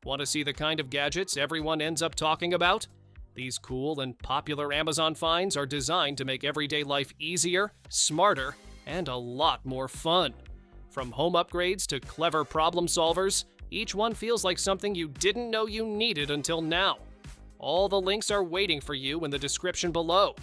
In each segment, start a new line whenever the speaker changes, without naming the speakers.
Want to see the kind of gadgets everyone ends up talking about? These cool and popular Amazon finds are designed to make everyday life easier, smarter, and a lot more fun. From home upgrades to clever problem solvers, each one feels like something you didn't know you needed until now. All the links are waiting for you in the description below.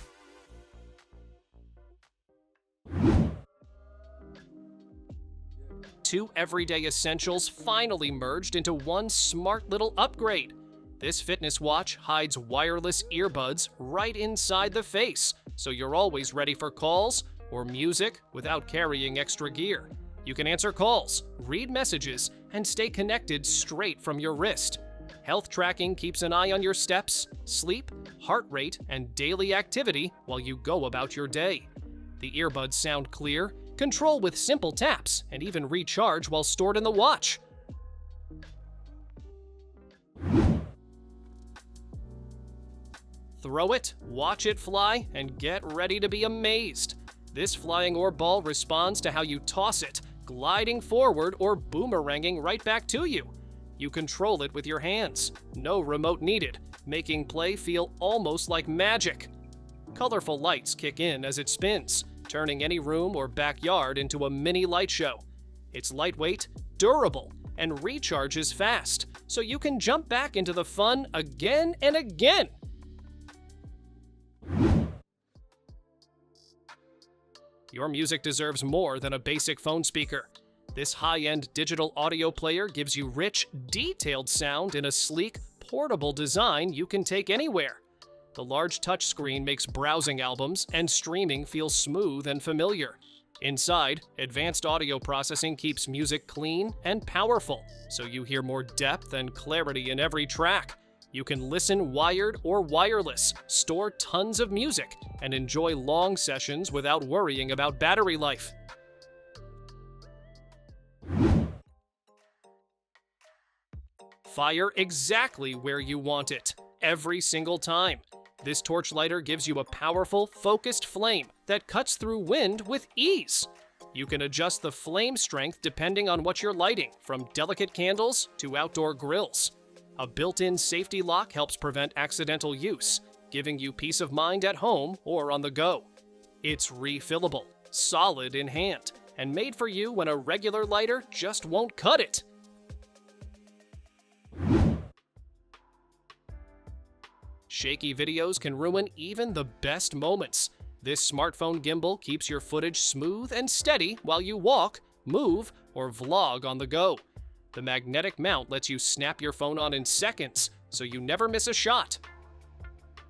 Two everyday essentials finally merged into one smart little upgrade. This fitness watch hides wireless earbuds right inside the face, so you're always ready for calls or music without carrying extra gear. You can answer calls, read messages, and stay connected straight from your wrist. Health tracking keeps an eye on your steps, sleep, heart rate, and daily activity while you go about your day. The earbuds sound clear, control with simple taps, and even recharge while stored in the watch. Throw it, watch it fly, and get ready to be amazed. This flying orb ball responds to how you toss it, gliding forward or boomeranging right back to you. You control it with your hands, no remote needed, making play feel almost like magic. Colorful lights kick in as it spins, turning any room or backyard into a mini light show. It's lightweight, durable, and recharges fast, so you can jump back into the fun again and again. Your music deserves more than a basic phone speaker. This high-end digital audio player gives you rich, detailed sound in a sleek, portable design you can take anywhere. The large touchscreen makes browsing albums and streaming feel smooth and familiar. Inside, advanced audio processing keeps music clean and powerful, so you hear more depth and clarity in every track. You can listen wired or wireless, store tons of music, and enjoy long sessions without worrying about battery life. Fire exactly where you want it, every single time. This torch lighter gives you a powerful, focused flame that cuts through wind with ease. You can adjust the flame strength depending on what you're lighting, from delicate candles to outdoor grills. A built-in safety lock helps prevent accidental use, giving you peace of mind at home or on the go. It's refillable, solid in hand, and made for you when a regular lighter just won't cut it. Shaky videos can ruin even the best moments. This smartphone gimbal keeps your footage smooth and steady while you walk, move, or vlog on the go. The magnetic mount lets you snap your phone on in seconds, so you never miss a shot.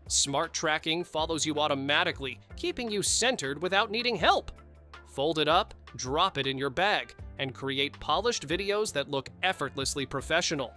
Smart tracking follows you automatically, keeping you centered without needing help. Fold it up, drop it in your bag, and create polished videos that look effortlessly professional.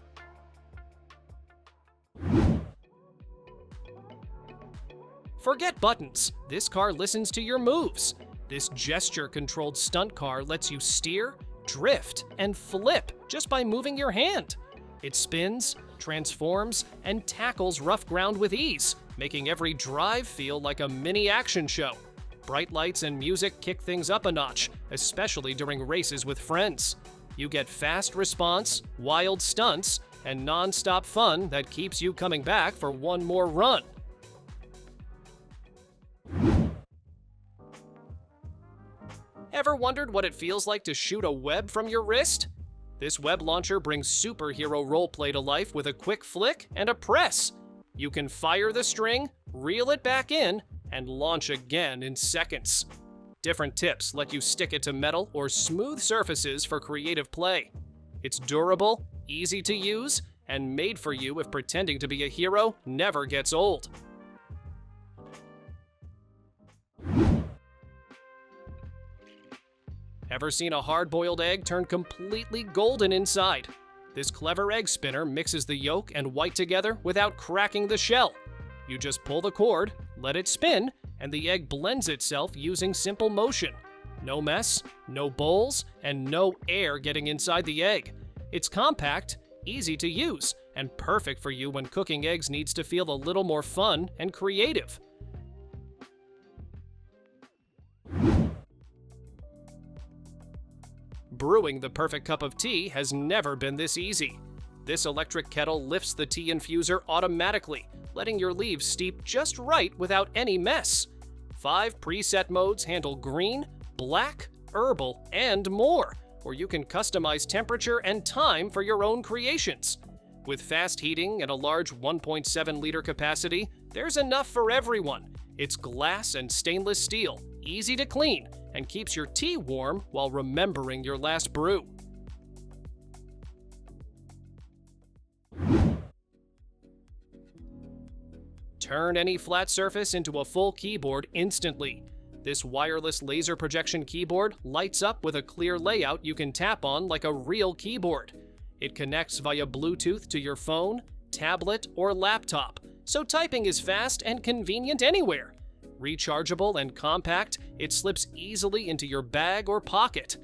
Forget buttons. This car listens to your moves. This gesture-controlled stunt car lets you steer, drift, and flip just by moving your hand. It spins, transforms, and tackles rough ground with ease, making every drive feel like a mini action show. Bright lights and music kick things up a notch, especially during races with friends. You get fast response, wild stunts, and non-stop fun that keeps you coming back for one more run. Ever wondered what it feels like to shoot a web from your wrist? This web launcher brings superhero roleplay to life with a quick flick and a press. You can fire the string, reel it back in, and launch again in seconds. Different tips let you stick it to metal or smooth surfaces for creative play. It's durable, easy to use, and made for you if pretending to be a hero never gets old. Ever seen a hard-boiled egg turn completely golden inside? This clever egg spinner mixes the yolk and white together without cracking the shell. You just pull the cord, let it spin, and the egg blends itself using simple motion. No mess, no bowls, and no air getting inside the egg. It's compact, easy to use, and perfect for you when cooking eggs needs to feel a little more fun and creative. Brewing the perfect cup of tea has never been this easy. This electric kettle lifts the tea infuser automatically, letting your leaves steep just right without any mess. 5 preset modes handle green, black, herbal, and more, or you can customize temperature and time for your own creations. With fast heating and a large 1.7-liter capacity, there's enough for everyone. It's glass and stainless steel, easy to clean, and keeps your tea warm while remembering your last brew. Turn any flat surface into a full keyboard instantly. This wireless laser projection keyboard lights up with a clear layout you can tap on like a real keyboard. It connects via Bluetooth to your phone, tablet, or laptop, so typing is fast and convenient anywhere. Rechargeable and compact, it slips easily into your bag or pocket.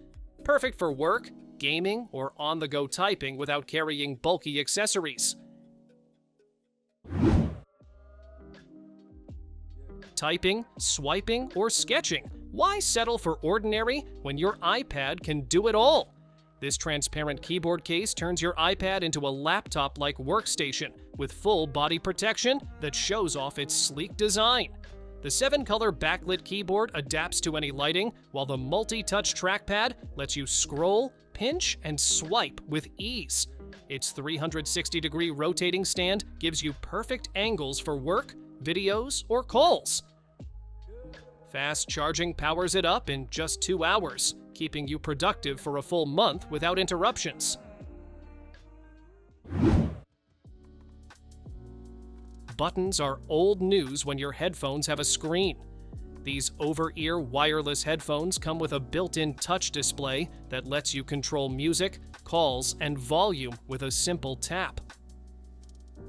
Perfect for work, gaming, or on-the-go typing without carrying bulky accessories. Typing, swiping, or sketching. Why settle for ordinary when your iPad can do it all? This transparent keyboard case turns your iPad into a laptop-like workstation with full body protection that shows off its sleek design. The 7-color backlit keyboard adapts to any lighting, while the multi-touch trackpad lets you scroll, pinch, and swipe with ease. Its 360-degree rotating stand gives you perfect angles for work, videos, or calls. Fast charging powers it up in just 2 hours, keeping you productive for a full month without interruptions. Buttons are old news when your headphones have a screen. These over-ear wireless headphones come with a built-in touch display that lets you control music, calls, and volume with a simple tap.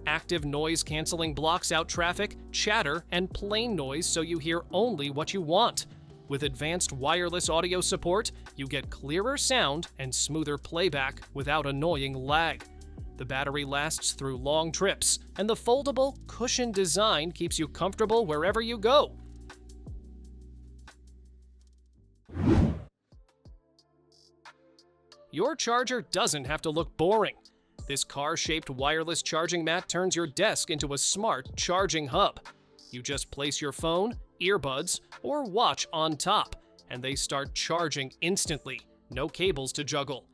Active noise canceling blocks out traffic, chatter, and plain noise so you hear only what you want. With advanced wireless audio support, you get clearer sound and smoother playback without annoying lag. The battery lasts through long trips, and the foldable, cushioned design keeps you comfortable wherever you go. Your charger doesn't have to look boring. This car-shaped wireless charging mat turns your desk into a smart charging hub. You just place your phone, earbuds, or watch on top, and they start charging instantly. No cables to juggle.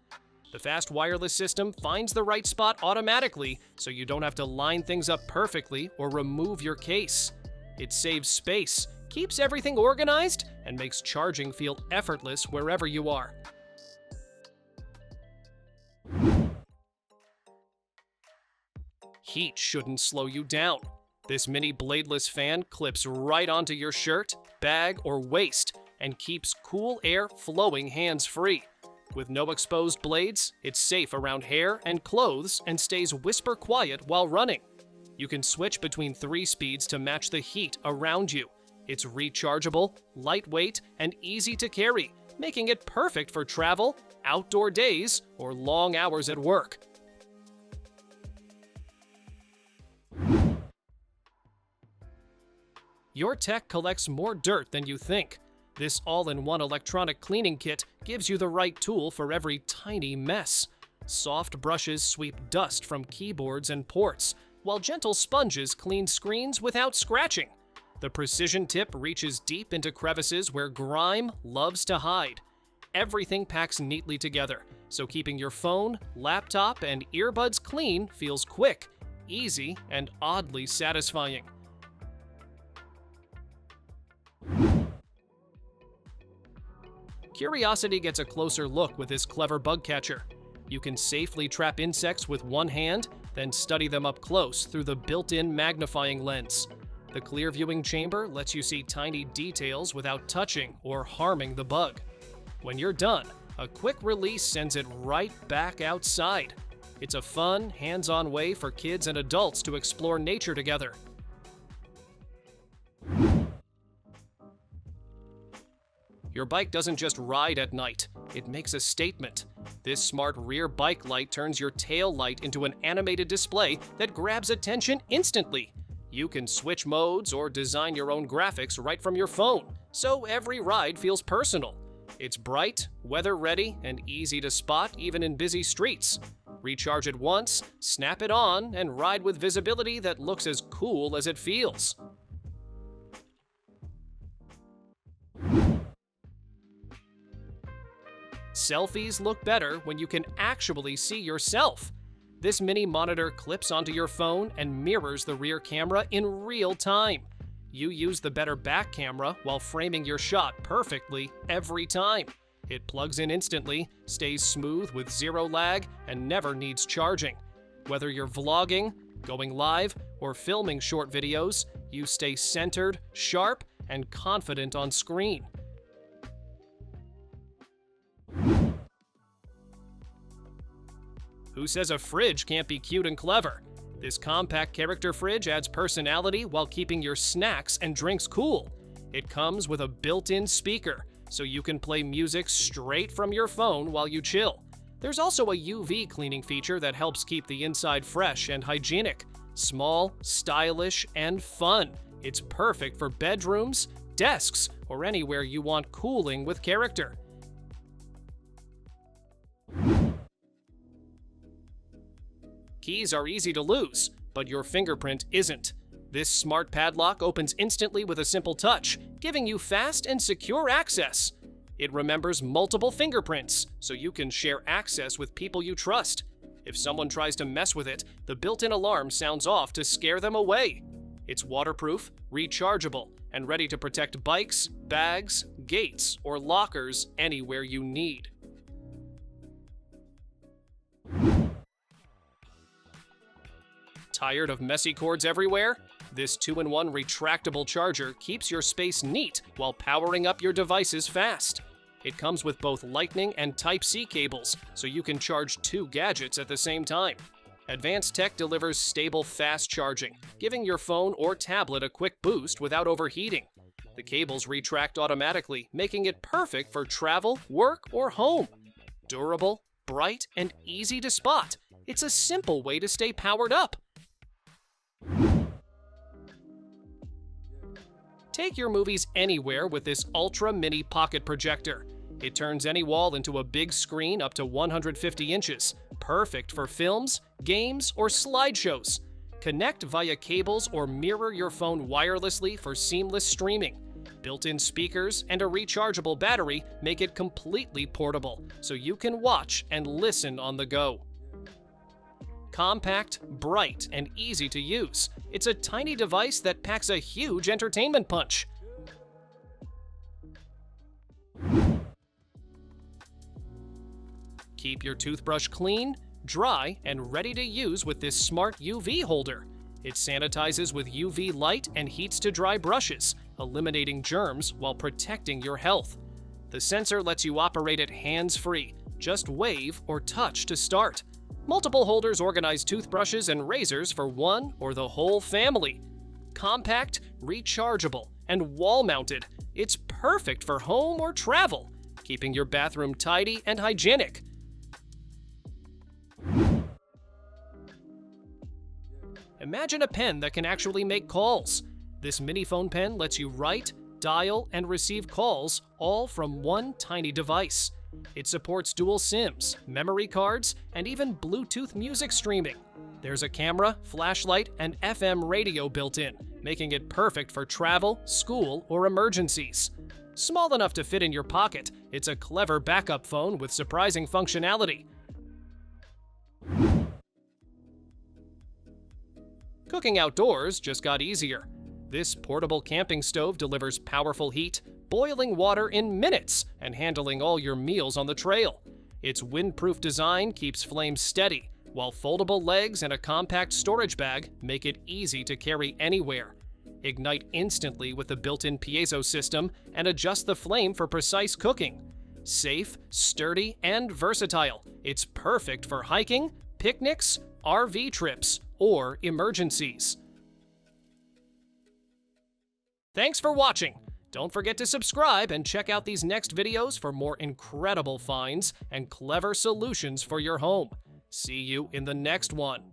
The fast wireless system finds the right spot automatically, so you don't have to line things up perfectly or remove your case. It saves space, keeps everything organized, and makes charging feel effortless wherever you are. Heat shouldn't slow you down. This mini bladeless fan clips right onto your shirt, bag, or waist and keeps cool air flowing hands-free. With no exposed blades, it's safe around hair and clothes and stays whisper quiet while running. You can switch between 3 speeds to match the heat around you. It's rechargeable, lightweight, and easy to carry, making it perfect for travel, outdoor days, or long hours at work. Your tech collects more dirt than you think. This all-in-one electronic cleaning kit gives you the right tool for every tiny mess. Soft brushes sweep dust from keyboards and ports, while gentle sponges clean screens without scratching. The precision tip reaches deep into crevices where grime loves to hide. Everything packs neatly together, so keeping your phone, laptop, and earbuds clean feels quick, easy, and oddly satisfying. Curiosity gets a clearer look with this clever bug catcher. You can safely trap insects with one hand, then study them up close through the built-in magnifying lens. The clear viewing chamber lets you see tiny details without touching or harming the bug. When you're done, a quick release sends it right back outside. It's a fun, hands-on way for kids and adults to explore nature together. Your bike doesn't just ride at night, it makes a statement. This smart rear bike light turns your tail light into an animated display that grabs attention instantly. You can switch modes or design your own graphics right from your phone, so every ride feels personal. It's bright, weather-ready, and easy to spot even in busy streets. Recharge it once, snap it on, and ride with visibility that looks as cool as it feels. Selfies look better when you can actually see yourself. This mini monitor clips onto your phone and mirrors the rear camera in real time. You use the better back camera while framing your shot perfectly every time. It plugs in instantly, stays smooth with zero lag, and never needs charging. Whether you're vlogging, going live, or filming short videos, you stay centered, sharp, and confident on screen. Who says a fridge can't be cute and clever? This compact character fridge adds personality while keeping your snacks and drinks cool. It comes with a built-in speaker, so you can play music straight from your phone while you chill. There's also a UV cleaning feature that helps keep the inside fresh and hygienic. Small, stylish, and fun. It's perfect for bedrooms, desks, or anywhere you want cooling with character. Keys are easy to lose, but your fingerprint isn't. This smart padlock opens instantly with a simple touch, giving you fast and secure access. It remembers multiple fingerprints, so you can share access with people you trust. If someone tries to mess with it, the built-in alarm sounds off to scare them away. It's waterproof, rechargeable, and ready to protect bikes, bags, gates, or lockers anywhere you need. Tired of messy cords everywhere? This 2-in-1 retractable charger keeps your space neat while powering up your devices fast. It comes with both Lightning and Type-C cables, so you can charge 2 gadgets at the same time. Advanced tech delivers stable, fast charging, giving your phone or tablet a quick boost without overheating. The cables retract automatically, making it perfect for travel, work, or home. Durable, bright, and easy to spot. It's a simple way to stay powered up. Take your movies anywhere with this ultra mini pocket projector. It turns any wall into a big screen up to 150 inches, perfect for films, games, or slideshows. Connect via cables or mirror your phone wirelessly for seamless streaming. Built-in speakers and a rechargeable battery make it completely portable, so you can watch and listen on the go. Compact, bright, and easy to use, it's a tiny device that packs a huge entertainment punch. Keep your toothbrush clean, dry, and ready to use with this smart UV holder. It sanitizes with UV light and heats to dry brushes, eliminating germs while protecting your health. The sensor lets you operate it hands-free. Just wave or touch to start. Multiple holders organize toothbrushes and razors for one or the whole family. Compact, rechargeable, and wall-mounted, it's perfect for home or travel, keeping your bathroom tidy and hygienic. Imagine a pen that can actually make calls. This mini phone pen lets you write, dial, and receive calls all from one tiny device. It supports dual SIMs, memory cards, and even Bluetooth music streaming. There's a camera, flashlight, and FM radio built in, making it perfect for travel, school, or emergencies. Small enough to fit in your pocket, it's a clever backup phone with surprising functionality. Cooking outdoors just got easier. This portable camping stove delivers powerful heat, boiling water in minutes, and handling all your meals on the trail. Its windproof design keeps flames steady, while foldable legs and a compact storage bag make it easy to carry anywhere. Ignite instantly with the built-in piezo system and adjust the flame for precise cooking. Safe, sturdy, and versatile, it's perfect for hiking, picnics, RV trips, or emergencies. Thanks for watching! Don't forget to subscribe and check out these next videos for more incredible finds and clever solutions for your home. See you in the next one.